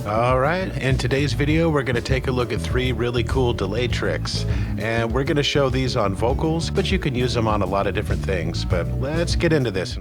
All right, in today's video, we're going to take a look at 3 really cool delay tricks. And we're going to show these on vocals, but you can use them on a lot of different things. But let's get into this.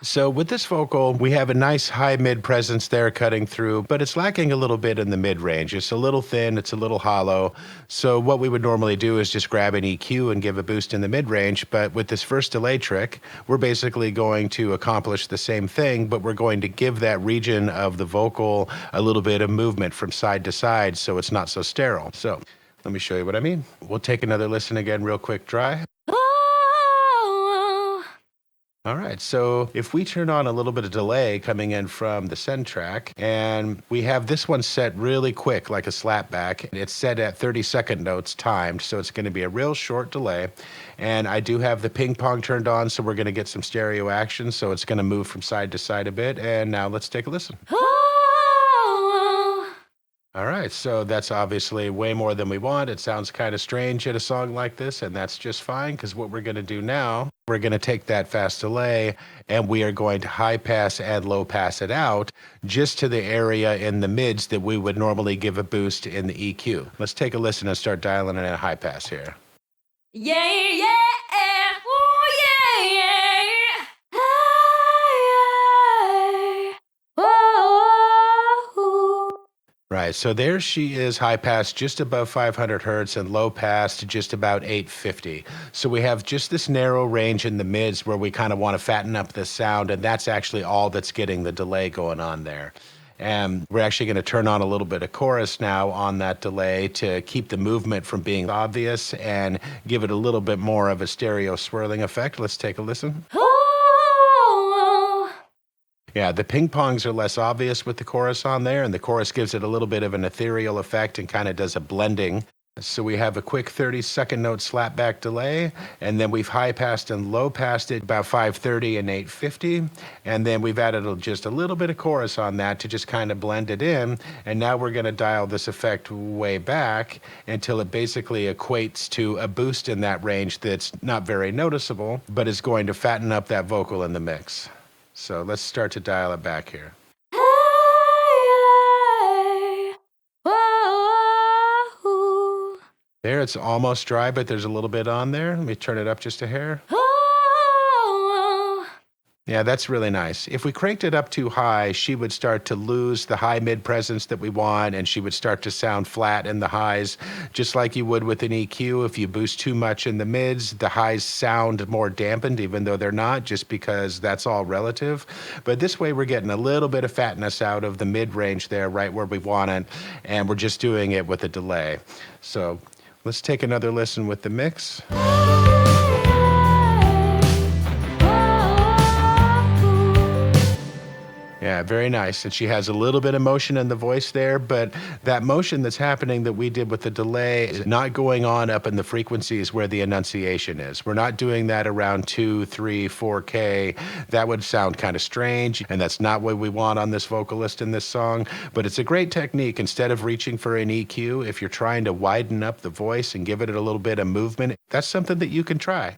So with this vocal, we have a nice high mid presence there cutting through, but it's lacking a little bit in the mid range. It's a little thin, it's a little hollow. So what we would normally do is just grab an EQ and give a boost in the mid range. But with this first delay trick, we're basically going to accomplish the same thing, but we're going to give that region of the vocal a little bit of movement from side to side so it's not so sterile. So let me show you what I mean. We'll take another listen again real quick, dry. All right, so if we turn on a little bit of delay coming in from the send track, and we have this one set really quick, like a slapback. It's set at 30-second notes timed, so it's going to be a real short delay. And I do have the ping pong turned on, so we're going to get some stereo action, so it's going to move from side to side a bit. And now let's take a listen. All right, so that's obviously way more than we want. It sounds kind of strange in a song like this, and that's just fine, because what we're going to do now, we're going to take that fast delay, and we are going to high pass and low pass it out just to the area in the mids that we would normally give a boost in the EQ. Let's take a listen and start dialing in a high pass here. Yeah, yeah, ooh, yeah, yeah. Right, so there she is, high pass just above 500 hertz and low pass to just about 850. So we have just this narrow range in the mids where we kind of want to fatten up the sound, and that's actually all that's getting the delay going on there. And we're actually going to turn on a little bit of chorus now on that delay to keep the movement from being obvious and give it a little bit more of a stereo swirling effect. Let's take a listen. Yeah, the ping pongs are less obvious with the chorus on there, and the chorus gives it a little bit of an ethereal effect and kind of does a blending. So we have a quick 30-second note slapback delay, and then we've high passed and low passed it about 530 and 850, and then we've added just a little bit of chorus on that to just kind of blend it in, and now we're going to dial this effect way back until it basically equates to a boost in that range that's not very noticeable, but is going to fatten up that vocal in the mix. So let's start to dial it back here. There, it's almost dry, but there's a little bit on there. Let me turn it up just a hair. Yeah, that's really nice. If we cranked it up too high, she would start to lose the high mid presence that we want, and she would start to sound flat in the highs, just like you would with an EQ. If you boost too much in the mids, the highs sound more dampened, even though they're not, just because that's all relative. But this way, we're getting a little bit of fatness out of the mid range there, right where we want it, and we're just doing it with a delay. So let's take another listen with the mix. Yeah, very nice. And she has a little bit of motion in the voice there, but that motion that's happening that we did with the delay is not going on up in the frequencies where the enunciation is. We're not doing that around 2, 3, 4K. That would sound kind of strange, and that's not what we want on this vocalist in this song. But it's a great technique. Instead of reaching for an EQ, if you're trying to widen up the voice and give it a little bit of movement, that's something that you can try.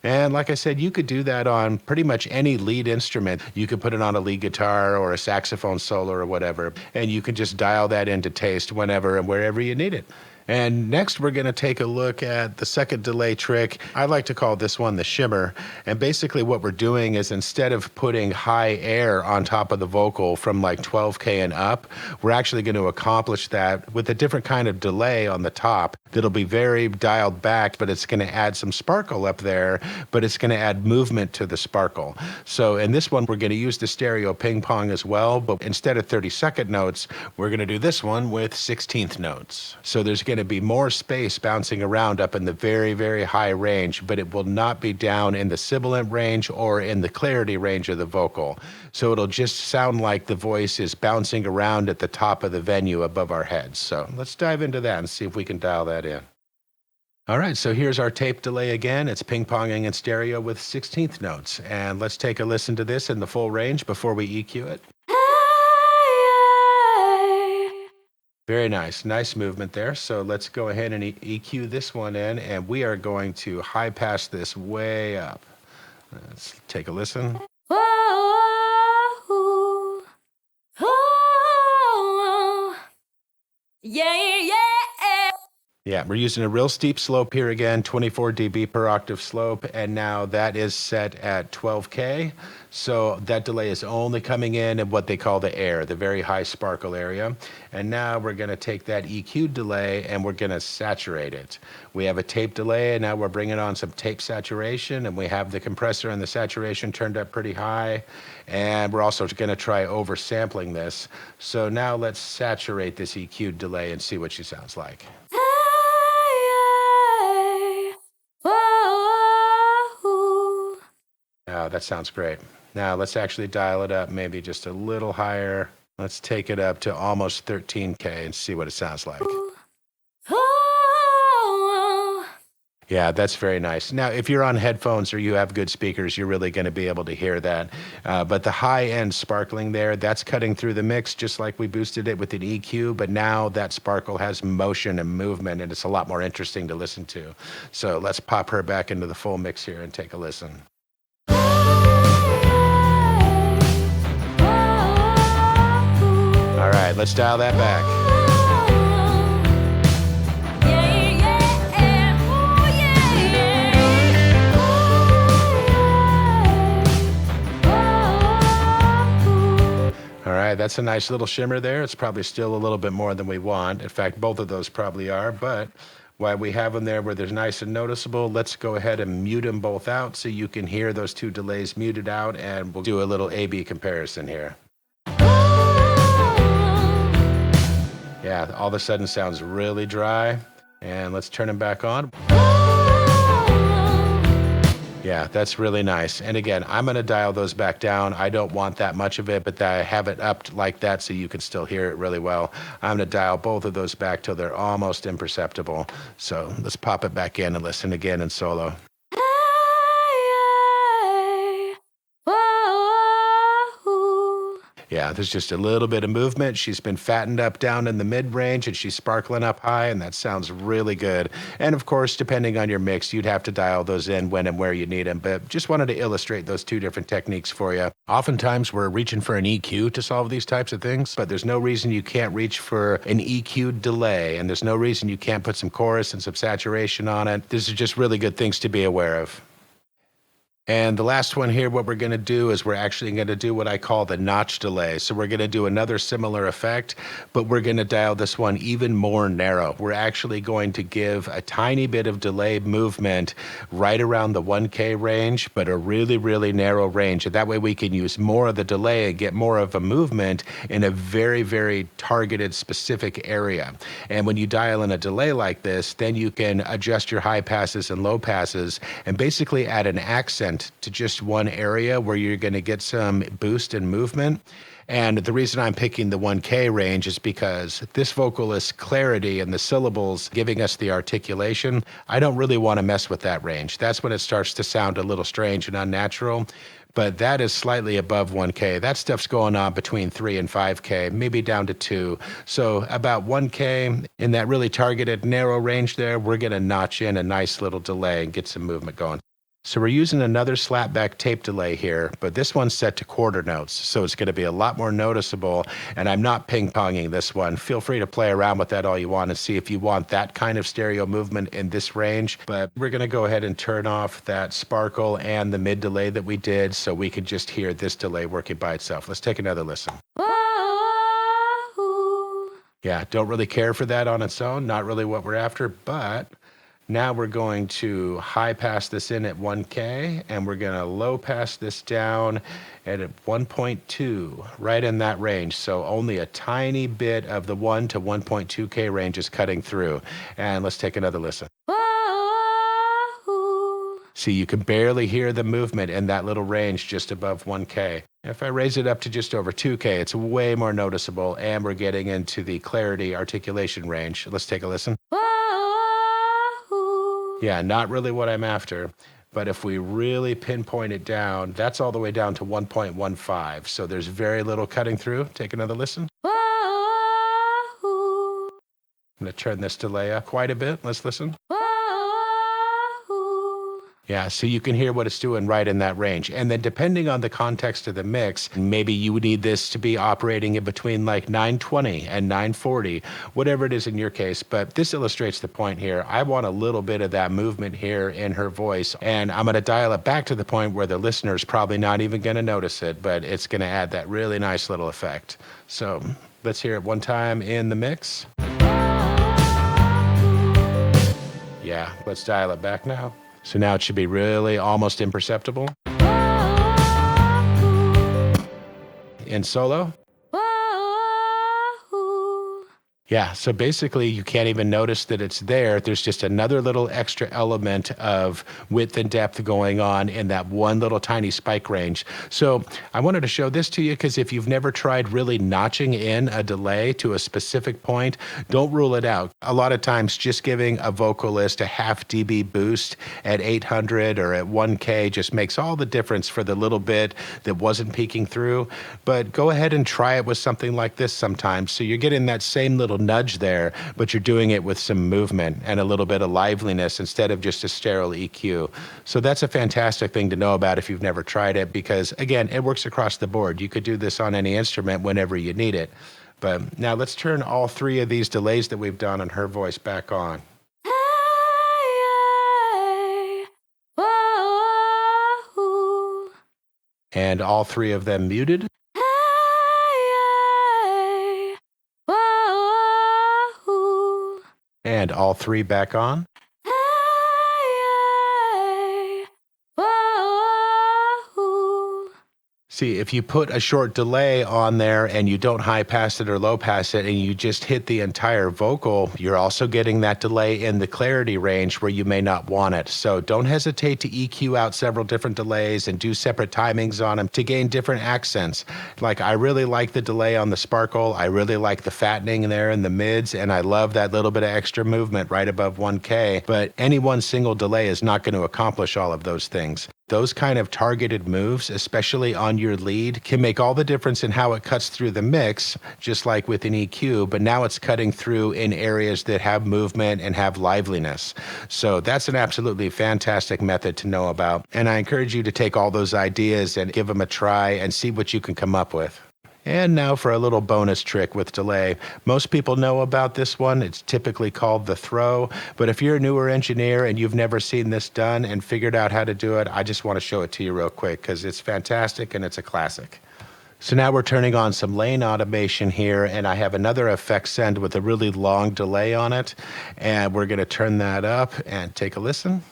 And like I said, you could do that on pretty much any lead instrument. You could put it on a lead guitar or a saxophone solo or whatever, and you can just dial that into taste whenever and wherever you need it. And next, we're going to take a look at the second delay trick. I like to call this one the shimmer. And basically what we're doing is, instead of putting high air on top of the vocal from like 12K and up, we're actually going to accomplish that with a different kind of delay on the top that'll be very dialed back, but it's going to add some sparkle up there, but it's going to add movement to the sparkle. So in this one, we're going to use the stereo ping pong as well, but instead of 30-second notes, we're going to do this one with 16th notes. So there's going to be more space bouncing around up in the very, very high range, but it will not be down in the sibilant range or in the clarity range of the vocal. So it'll just sound like the voice is bouncing around at the top of the venue above our heads. So let's dive into that and see if we can dial that in. All right, so here's our tape delay again. It's ping-ponging in stereo with 16th notes. And let's take a listen to this in the full range before we EQ it. Very nice. Nice movement there. So let's go ahead and EQ this one in, and we are going to high pass this way up. Let's take a listen. Oh, oh, yeah, yeah. Yeah, we're using a real steep slope here again, 24 dB per octave slope, and now that is set at 12K. So that delay is only coming in what they call the air, the very high sparkle area. And now we're going to take that EQ delay and we're going to saturate it. We have a tape delay, and now we're bringing on some tape saturation, and we have the compressor and the saturation turned up pretty high. And we're also going to try oversampling this. So now let's saturate this EQ delay and see what she sounds like. That sounds great. Now let's actually dial it up maybe just a little higher. Let's take it up to almost 13K and see what it sounds like. Yeah, that's very nice. Now, if you're on headphones or you have good speakers, you're really going to be able to hear that. But the high-end sparkling there, that's cutting through the mix just like we boosted it with an EQ, but now that sparkle has motion and movement, and it's a lot more interesting to listen to. So let's pop her back into the full mix here and take a listen. All right, let's dial that back. All right, that's a nice little shimmer there. It's probably still a little bit more than we want. In fact, both of those probably are, but while we have them there where they're nice and noticeable, let's go ahead and mute them both out so you can hear those two delays muted out, and we'll do a little A-B comparison here. Yeah, all of a sudden sounds really dry, and let's turn them back on. Yeah, that's really nice. And again, I'm going to dial those back down. I don't want that much of it, but I have it up like that so you can still hear it really well. I'm going to dial both of those back till they're almost imperceptible. So let's pop it back in and listen again in solo. Yeah, there's just a little bit of movement. She's been fattened up down in the mid-range, and she's sparkling up high, and that sounds really good. And of course, depending on your mix, you'd have to dial those in when and where you need them, but just wanted to illustrate those two different techniques for you. Oftentimes, we're reaching for an EQ to solve these types of things, but there's no reason you can't reach for an EQ delay, and there's no reason you can't put some chorus and some saturation on it. These are just really good things to be aware of. And the last one here, what we're going to do is we're actually going to do what I call the notch delay. So we're going to do another similar effect, but we're going to dial this one even more narrow. We're actually going to give a tiny bit of delay movement right around the 1K range, but a really, really narrow range. And that way we can use more of the delay and get more of a movement in a very, very targeted specific area. And when you dial in a delay like this, then you can adjust your high passes and low passes and basically add an accent to just one area where you're going to get some boost and movement. And the reason I'm picking the 1K range is because this vocalist's clarity and the syllables giving us the articulation, I don't really want to mess with that range. That's when it starts to sound a little strange and unnatural. But that is slightly above 1K. That stuff's going on between 3 and 5K, maybe down to 2. So about 1K in that really targeted narrow range there, we're going to notch in a nice little delay and get some movement going. So we're using another slapback tape delay here, but this one's set to quarter notes, so it's going to be a lot more noticeable, and I'm not ping-ponging this one. Feel free to play around with that all you want and see if you want that kind of stereo movement in this range, but we're going to go ahead and turn off that sparkle and the mid delay that we did so we could just hear this delay working by itself. Let's take another listen. Yeah, don't really care for that on its own, not really what we're after, but now we're going to high pass this in at 1K, and we're going to low pass this down at 1.2, right in that range. So only a tiny bit of the 1 to 1.2K range is cutting through. And let's take another listen. See, you can barely hear the movement in that little range just above 1K. If I raise it up to just over 2K, it's way more noticeable, and we're getting into the clarity articulation range. Let's take a listen. Yeah, not really what I'm after, but if we really pinpoint it down, that's all the way down to 1.15. So there's very little cutting through. Take another listen. to turn this delay up quite a bit. Let's listen. Yeah, so you can hear what it's doing right in that range. And then depending on the context of the mix, maybe you would need this to be operating in between like 920 and 940, whatever it is in your case. But this illustrates the point here. I want a little bit of that movement here in her voice, and I'm going to dial it back to the point where the listener's probably not even going to notice it, but it's going to add that really nice little effect. So let's hear it one time in the mix. Yeah, let's dial it back now. So now it should be really almost imperceptible. In solo. Yeah, so basically you can't even notice that it's there. There's just another little extra element of width and depth going on in that one little tiny spike range. So I wanted to show this to you because if you've never tried really notching in a delay to a specific point, don't rule it out. A lot of times just giving a vocalist a half dB boost at 800 or at 1K just makes all the difference for the little bit that wasn't peeking through. But go ahead and try it with something like this sometimes. So you're getting that same little nudge there, but you're doing it with some movement and a little bit of liveliness instead of just a sterile EQ. So that's a fantastic thing to know about if you've never tried it, because again, it works across the board. You could do this on any instrument whenever you need it. But now let's turn all three of these delays that we've done on her voice back on. And all three of them muted. And all three back on. See, if you put a short delay on there and you don't high pass it or low pass it and you just hit the entire vocal, you're also getting that delay in the clarity range where you may not want it. So don't hesitate to EQ out several different delays and do separate timings on them to gain different accents. Like, I really like the delay on the sparkle. I really like the fattening there in the mids, and I love that little bit of extra movement right above 1K. But any one single delay is not going to accomplish all of those things. Those kind of targeted moves, especially on your lead, can make all the difference in how it cuts through the mix, just like with an EQ, but now it's cutting through in areas that have movement and have liveliness. So that's an absolutely fantastic method to know about. And I encourage you to take all those ideas and give them a try and see what you can come up with. And now for a little bonus trick with delay. Most people know about this one. It's typically called the throw. But if you're a newer engineer and you've never seen this done and figured out how to do it, I just want to show it to you real quick because it's fantastic and it's a classic. So now we're turning on some lane automation here, and I have another effect send with a really long delay on it. And we're going to turn that up and take a listen.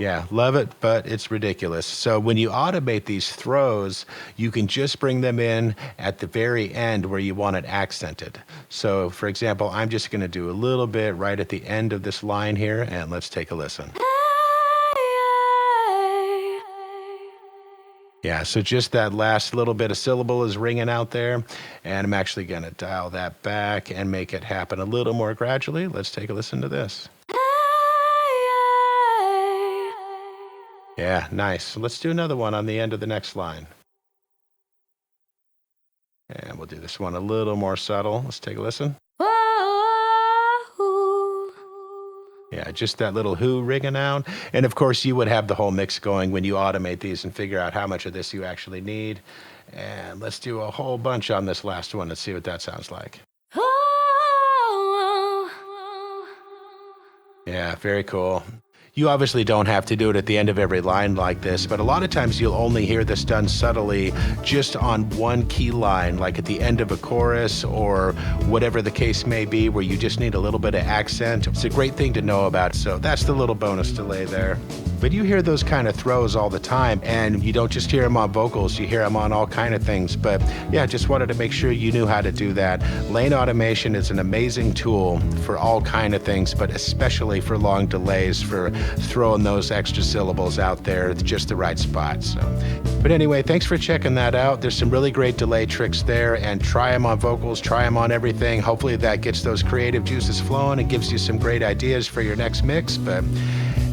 Yeah, love it, but it's ridiculous. So when you automate these throws, you can just bring them in at the very end where you want it accented. So for example, I'm just going to do a little bit right at the end of this line here, and let's take a listen. Yeah, so just that last little bit of syllable is ringing out there, and I'm actually going to dial that back and make it happen a little more gradually. Let's take a listen to this. Yeah, nice. So let's do another one on the end of the next line. And we'll do this one a little more subtle. Let's take a listen. Yeah, just that little who ringing out. And of course, you would have the whole mix going when you automate these and figure out how much of this you actually need. And let's do a whole bunch on this last one. Let's see what that sounds like. Yeah, very cool. You obviously don't have to do it at the end of every line like this, but a lot of times you'll only hear this done subtly just on one key line, like at the end of a chorus or whatever the case may be, where you just need a little bit of accent. It's a great thing to know about, so that's the little bonus delay there. But you hear those kind of throws all the time, and you don't just hear them on vocals, you hear them on all kind of things. But yeah, just wanted to make sure you knew how to do that. Lane automation is an amazing tool for all kind of things, but especially for long delays, for throwing those extra syllables out there at just the right spot. So, but anyway, thanks for checking that out. There's some really great delay tricks there, and try them on vocals, try them on everything. Hopefully that gets those creative juices flowing and gives you some great ideas for your next mix. But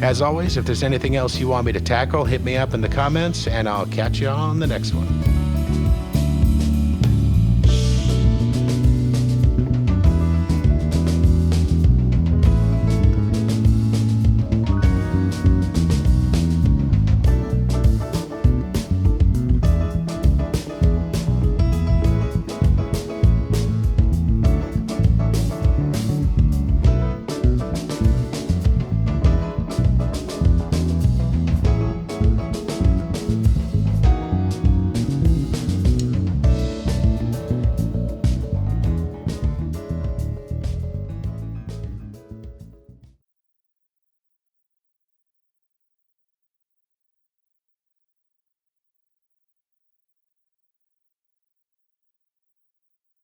as always, if there's anything else you want me to tackle, hit me up in the comments, and I'll catch you on the next one.